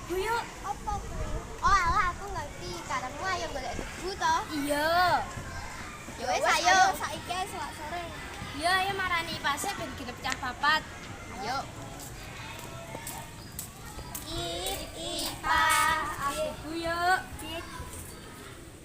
tebu yuk. Apa kuwi? Oh alah aku ngerti, karepmu ayo golek tebu to. Iya. Ya wis ayo saiki ae selak sore. Iya, ayo marani ipase ben genep cah papat. Ayo. Ipa Tebu yuk.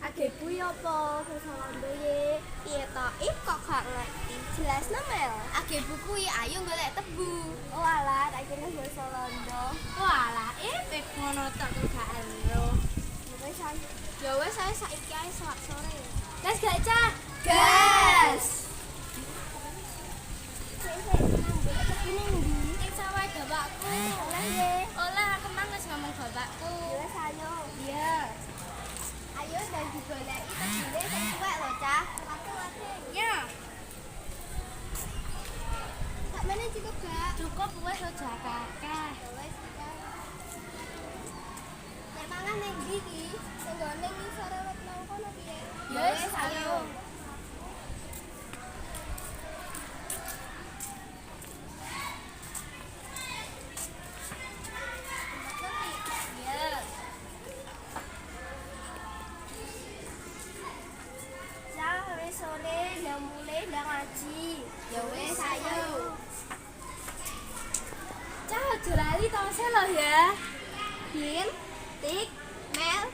Agebu ya apa basa Londo ye? Piye to? Kok gak ngerti. Jelasno Mel. Agebu kuwi ayo golek tebu. Oh alah, tak kira basa Londo. Walah, pek ngono tok kok gak ero. Ya wis ae saiki ae selak sore. Gas gak cah? Gas. Ning sawah bapakku. Oleh ye. Olah aku manges ngomong bapakku. Ya wis ayo. Iya. Ayo dan digoleki tebune sing tuwek lho, Cah. Wate-wate. Ya. Sakmene cukup gak? Cukup wis aja kakek. Ya wis kita. Nek mangan ning ndi iki? Sing gone ning sore wet nang kono piye? Ya wis ayo. Iya. Cah wis sore nang mulai nang ngaji. Ya wis ayo. Cah aja lali tongse lho ya. Din, Tik, Mel,